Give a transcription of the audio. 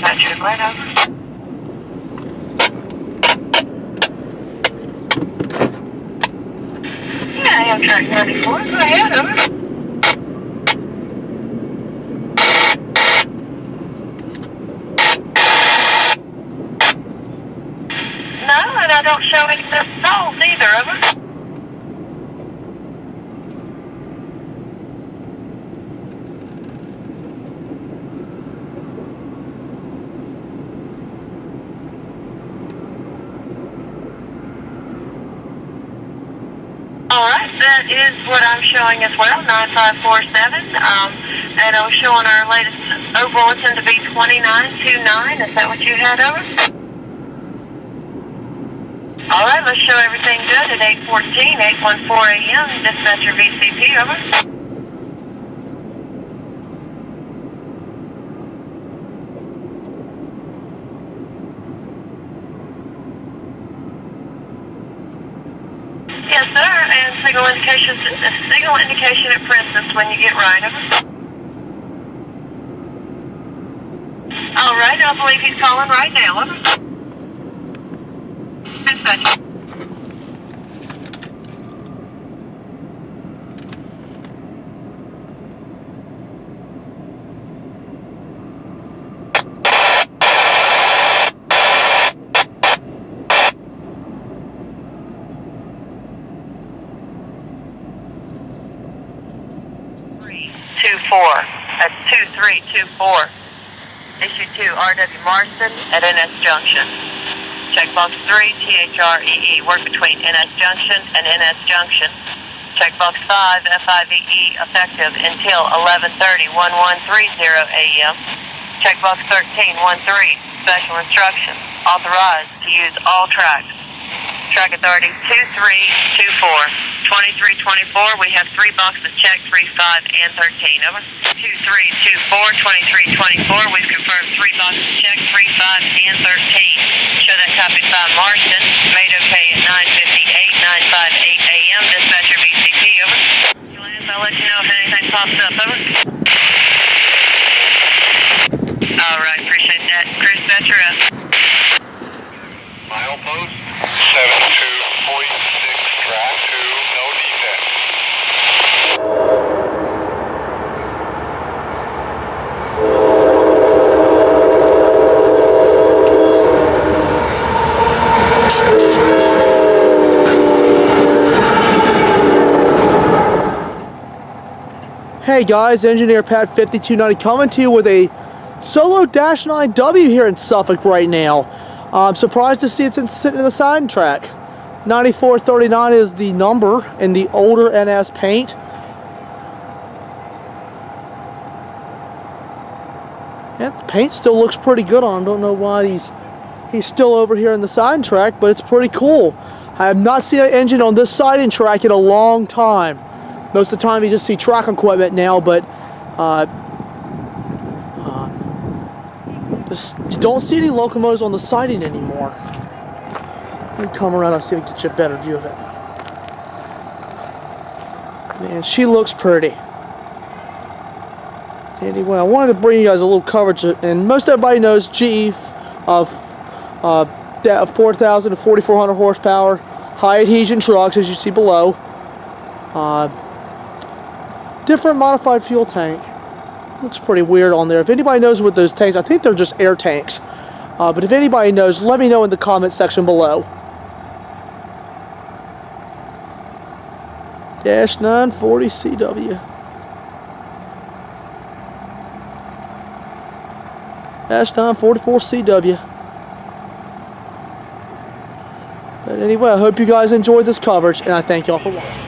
Dispatcher Atlanta, over. Yeah, I am track 94. Go ahead, over. No, and I don't show any missed calls either, over. Alright, that is what I'm showing as well, 9547. And I'm showing our latest bulletin to be 2929. Is that what you had, over? Alright, let's show everything good at 8:14, 8:14 a.m. Dispatcher VCP, over. Yes, sir, and signal indication at Princess when you get right, over. Alright, I believe he's calling right now, over. Dispatcher. That's 2324. Issue 2, R.W. Marston at NS Junction. Checkbox 3, THREE, work between NS Junction and NS Junction. Checkbox 5, FIVE, effective until 11:30, 1130 a.m. Checkbox 13, 13, special instructions, authorized to use all tracks. Track authority 2324. 2324, we have 3 boxes checked, 3, 5, and 13, over. 2324, 2324, we've confirmed 3 boxes checked, 3, 5, and 13. Show that copied by Marston, made okay at 9:58, 9:58 a.m. Dispatcher VCP, over. I'll let you know if anything pops up, over. Alright, appreciate that. Crew dispatcher up. Milepost 7246, track 2, no defect. Hey guys, Engineer Pat 5290 coming to you with a solo Dash 9W here in Suffolk right now. I'm surprised to see it's sitting in the side track. 9439 is the number in the older NS paint. Yeah, the paint still looks pretty good on him. Don't know why he's still over here in the side track, but it's pretty cool. I have not seen an engine on this siding track in a long time. Most of the time you just see track equipment now, but you don't see any locomotives on the siding anymore. Let me come around and see if we can get you a better view of it. Man, she looks pretty. Anyway, I wanted to bring you guys a little coverage, and most everybody knows GE of 4,000 to 4,400 horsepower, high adhesion trucks, as you see below. Different modified fuel tank. Looks pretty weird on there. If anybody knows what those tanks, I think they're just air tanks. But if anybody knows, let me know in the comment section below. Dash 940 CW. Dash 944 CW. But anyway, I hope you guys enjoyed this coverage, and I thank y'all for watching.